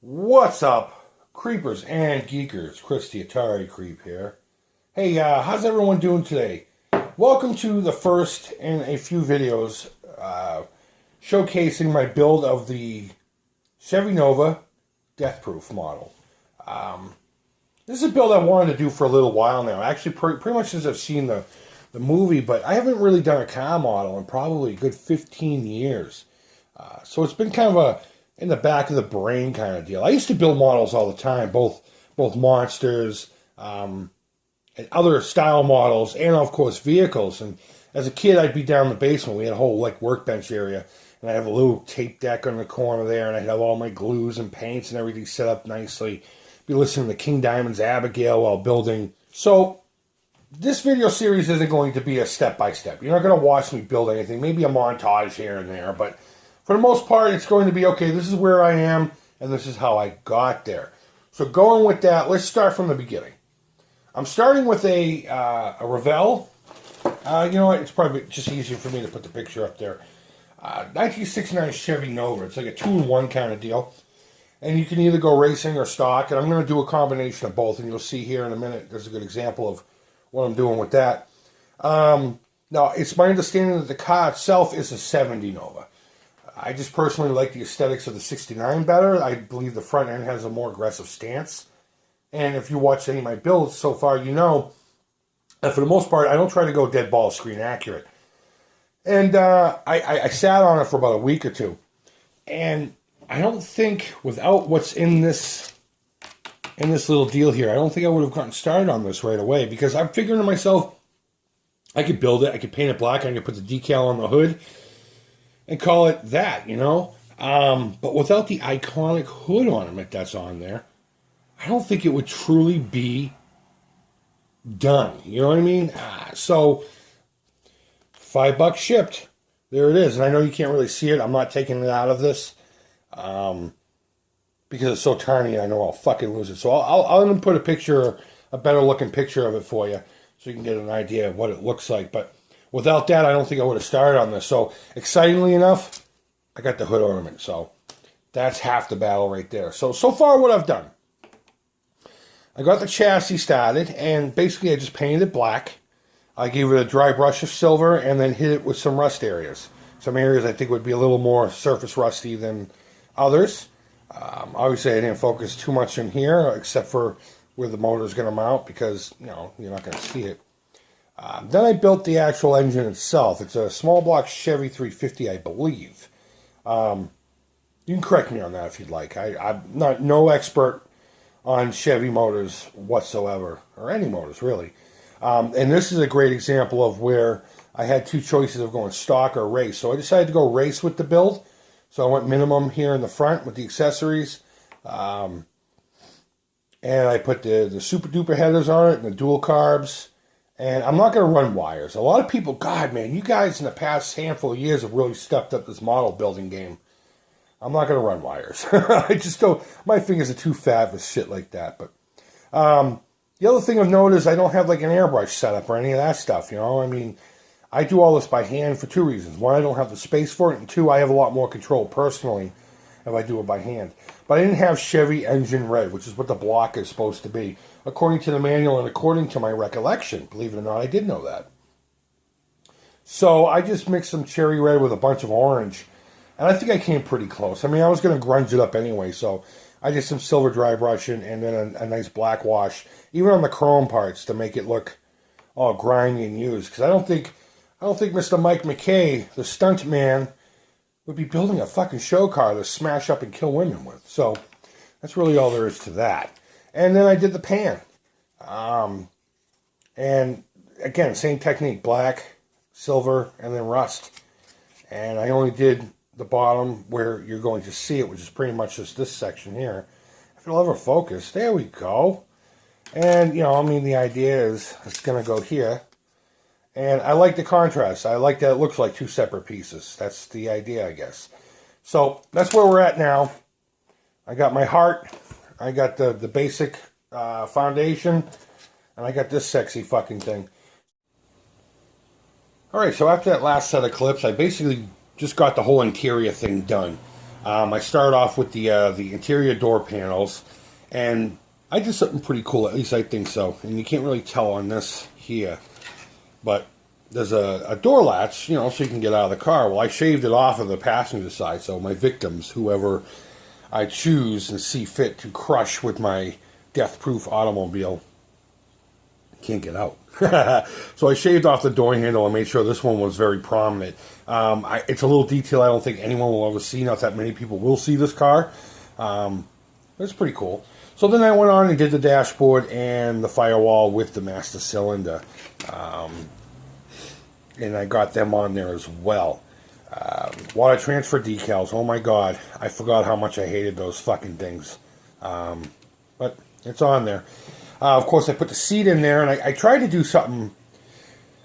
What's up, creepers and geekers? Chris the Atari Creep here. Hey, how's everyone doing today? Welcome to the first in a few videos showcasing my build of the Chevy Nova Death Proof model. This is a build I wanted to do for a little while now. Actually, pretty much since I've seen the movie, but I haven't really done a car model in probably a good 15 years. So it's been kind of a in the back of the brain kind of deal. I used to build models all the time, both monsters, and other style models, and of course vehicles. And as a kid, I'd be down in the basement. We had a whole workbench area, and I have a little tape deck on the corner there, and I'd have all my glues and paints and everything set up nicely. Be listening to King Diamond's Abigail while building. So this video series isn't going to be a step-by-step. You're not going to watch me build anything. Maybe a montage here and there, but for the most part, it's going to be, okay, this is where I am, and this is how I got there. So going with that, let's start from the beginning. I'm starting with a Revell. You know what? It's probably just easier for me to put the picture up there. 1969 Chevy Nova. It's like a 2-in-1 kind of deal. And you can either go racing or stock, and I'm going to do a combination of both, and you'll see here in a minute. There's a good example of what I'm doing with that. Now, it's my understanding that the car itself is a 70 Nova. I just personally like the aesthetics of the 69 better. I believe the front end has a more aggressive stance. And if you watch any of my builds so far, you know that for the most part, I don't try to go dead ball screen accurate. And I sat on it for about a week or two. And I don't think, without what's in this little deal here, I don't think I would have gotten started on this right away. Because I'm figuring to myself, I could build it, I could paint it black, I could put the decal on the hood, and call it that, you know? But without the iconic hood ornament that's on there, I don't think it would truly be done. You know what I mean? So, $5 shipped. There it is. And I know you can't really see it. I'm not taking it out of this. Because it's so tiny, I know I'll fucking lose it. So I'll put a picture, a better looking picture of it for you, so you can get an idea of what it looks like. But without that, I don't think I would have started on this. So, excitingly enough, I got the hood ornament. So, that's half the battle right there. So far what I've done. I got the chassis started, and basically I just painted it black. I gave it a dry brush of silver, and then hit it with some rust areas. Some areas I think would be a little more surface rusty than others. Obviously, I didn't focus too much in here, except for where the motor is going to mount, because, you know, you're not going to see it. Then I built the actual engine itself. It's a small block Chevy 350, I believe. You can correct me on that if you'd like. I'm no expert on Chevy motors whatsoever, or any motors really. And this is a great example of where I had two choices of going stock or race. So I decided to go race with the build. So I went minimum here in the front with the accessories. And I put the super duper headers on it and the dual carbs. And I'm not going to run wires. A lot of people, God, man, you guys in the past handful of years have really stepped up this model building game. I'm not going to run wires. I just don't, my fingers are too fat for shit like that. But the other thing I've noticed is I don't have like an airbrush setup or any of that stuff, you know. I mean, I do all this by hand for two reasons. One, I don't have the space for it. And two, I have a lot more control personally if I do it by hand. But I didn't have Chevy engine red, which is what the block is supposed to be, according to the manual and according to my recollection. Believe it or not, I did know that. So I just mixed some cherry red with a bunch of orange. And I think I came pretty close. I mean, I was going to grunge it up anyway, so I did some silver dry brushing and then a nice black wash, even on the chrome parts, to make it look all grimy and used. Because I don't think Mr. Mike McKay, the stunt man, would be building a fucking show car to smash up and kill women with. So that's really all there is to that. And then I did the pan. And again, same technique, black, silver, and then rust. And I only did the bottom where you're going to see it, which is pretty much just this section here. If it'll ever focus, there we go. And, you know, I mean, the idea is it's going to go here. And I like the contrast. I like that it looks like two separate pieces. That's the idea, I guess. So that's where we're at now. I got my heart. I got the basic foundation. And I got this sexy fucking thing. Alright, so after that last set of clips, I basically just got the whole interior thing done. I started off with the interior door panels, and I did something pretty cool, at least I think so. And you can't really tell on this here, but there's a door latch, you know, so you can get out of the car. Well, I shaved it off of the passenger side, so my victims, whoever I choose and see fit to crush with my death-proof automobile, can't get out. So I shaved off the door handle and made sure this one was very prominent. It's a little detail I don't think anyone will ever see. Not that many people will see this car. It's pretty cool. So then I went on and did the dashboard and the firewall with the master cylinder. And I got them on there as well. Water transfer decals. Oh my god. I forgot how much I hated those fucking things. But it's on there. Of course, I put the seat in there, and I tried to do something.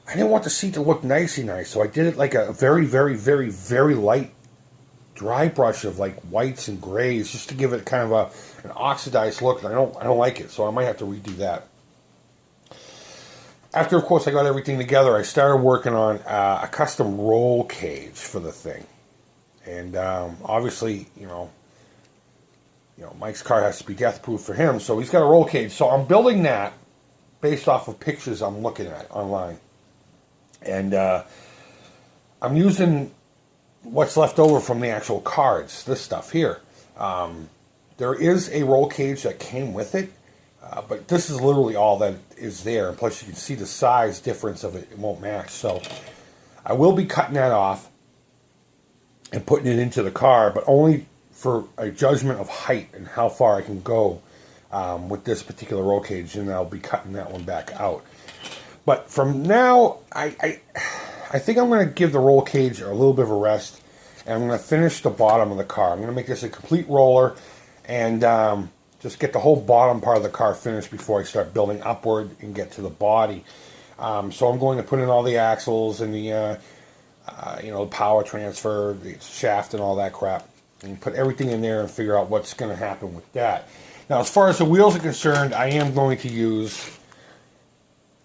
I didn't want the seat to look nicey nice, so I did it like a very, very, very, very light dry brush of like whites and grays, just to give it kind of an oxidized look. And I don't like it, so I might have to redo that. After, of course, I got everything together, I started working on a custom roll cage for the thing, and obviously, you know, Mike's car has to be death-proof for him, so he's got a roll cage. So I'm building that based off of pictures I'm looking at online. And I'm using what's left over from the actual cards, this stuff here. There is a roll cage that came with it, but this is literally all that is there. And plus, you can see the size difference of it. It won't match. So I will be cutting that off and putting it into the car, but only for a judgment of height and how far I can go with this particular roll cage, and I'll be cutting that one back out. But from now, I think I'm going to give the roll cage a little bit of a rest, and I'm going to finish the bottom of the car. I'm going to make this a complete roller, and just get the whole bottom part of the car finished before I start building upward and get to the body. So I'm going to put in all the axles and the the power transfer, the shaft, and all that crap, and put everything in there and figure out what's going to happen with that. Now, as far as the wheels are concerned, I am going to use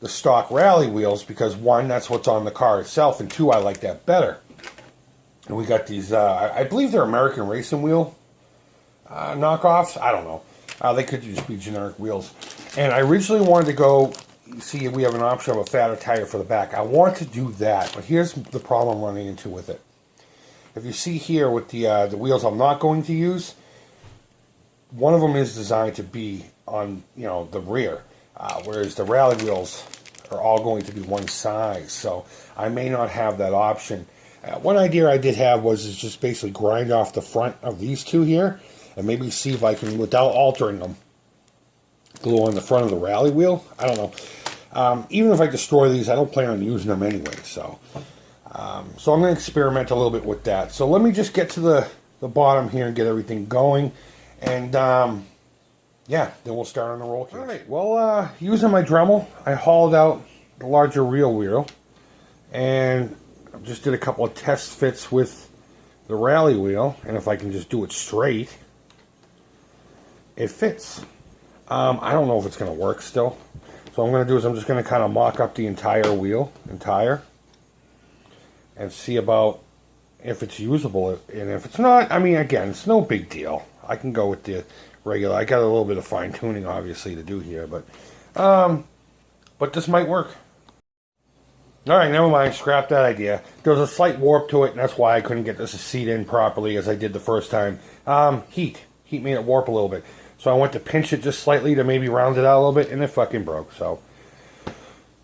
the stock rally wheels because, one, that's what's on the car itself, and two, I like that better. And we got these, I believe they're American Racing Wheel knockoffs. I don't know. They could just be generic wheels. And I originally wanted to go, see, we have an option of a fatter tire for the back. I want to do that, but here's the problem I'm running into with it. If you see here with the wheels I'm not going to use, one of them is designed to be on, the rear, whereas the rally wheels are all going to be one size. So I may not have that option. One idea I did have was just basically grind off the front of these two here, and maybe see if I can, without altering them, glue on the front of the rally wheel. I don't know. Even if I destroy these, I don't plan on using them anyway. So so I'm going to experiment a little bit with that. So let me just get to the bottom here and get everything going. And, yeah, then we'll start on the roll cage. All right, well, using my Dremel, I hauled out the larger rear wheel. And I just did a couple of test fits with the rally wheel. And if I can just do it straight, it fits. I don't know if it's going to work still. So what I'm going to do is I'm just going to kind of mock up the entire wheel, and see about if it's usable. And if it's not, I mean, again, it's no big deal. I can go with the regular. I got a little bit of fine tuning, obviously, to do here, but this might work. All right, never mind. Scrap that idea. There was a slight warp to it, and that's why I couldn't get this seat in properly as I did the first time. Heat made it warp a little bit. So I went to pinch it just slightly to maybe round it out a little bit, and it fucking broke. So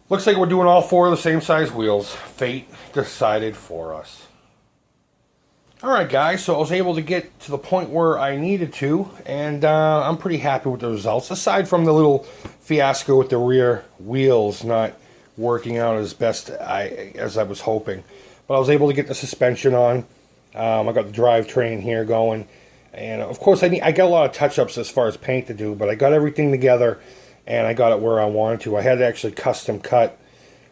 looks like we're doing all four of the same size wheels. Fate decided for us. Alright guys, so I was able to get to the point where I needed to, and I'm pretty happy with the results, aside from the little fiasco with the rear wheels not working out as best as I was hoping. But I was able to get the suspension on. I got the drivetrain here going, and of course I got a lot of touch-ups as far as paint to do, but I got everything together and I got it where I wanted to. I had to actually custom cut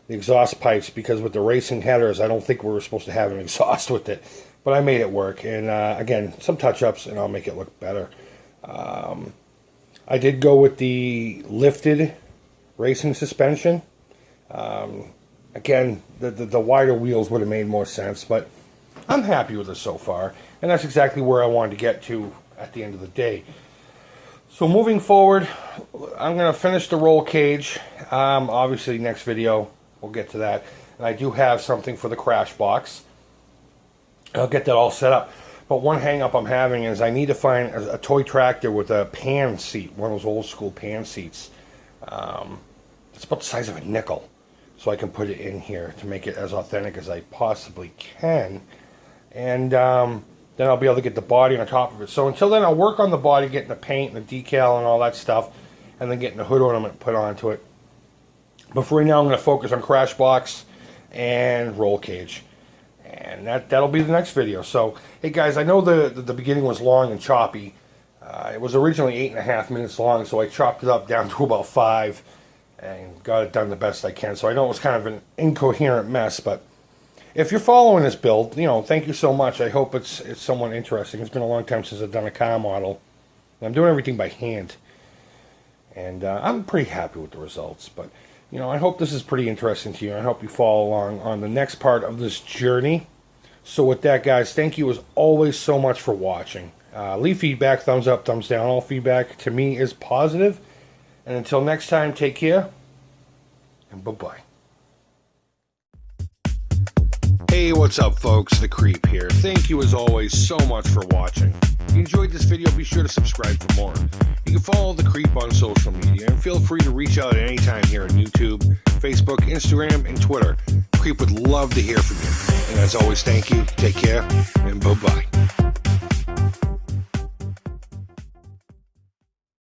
the exhaust pipes because with the racing headers, I don't think we were supposed to have an exhaust with it. But I made it work, and again, some touch-ups, and I'll make it look better. I did go with the lifted racing suspension. Again, the wider wheels would have made more sense, but I'm happy with it so far, and that's exactly where I wanted to get to at the end of the day. So moving forward, I'm going to finish the roll cage. Obviously, next video, we'll get to that. And I do have something for the crash box. I'll get that all set up. But one hang-up I'm having is I need to find a toy tractor with a pan seat, one of those old school pan seats. It's about the size of a nickel. So I can put it in here to make it as authentic as I possibly can. And then I'll be able to get the body on top of it. So until then, I'll work on the body, getting the paint and the decal and all that stuff, and then getting the hood ornament put onto it. But for right now, I'm going to focus on crash box and roll cage. And that'll be the next video. So, hey guys, I know the beginning was long and choppy. It was originally 8.5 minutes long, so I chopped it up down to about 5 and got it done the best I can. So I know it was kind of an incoherent mess, but if you're following this build, thank you so much. I hope it's somewhat interesting. It's been a long time since I've done a car model. I'm doing everything by hand. And I'm pretty happy with the results, but I hope this is pretty interesting to you. I hope you follow along on the next part of this journey. So with that, guys, thank you as always so much for watching. Leave feedback, thumbs up, thumbs down. All feedback to me is positive. And until next time, take care, and bye-bye. Hey, what's up, folks? The Creep here. Thank you as always so much for watching. If you enjoyed this video, be sure to subscribe for more. You can follow The Creep on social media, and feel free to reach out at any time here on YouTube, Facebook, Instagram, and Twitter. Creep would love to hear from you. And as always, thank you, take care, and bye-bye.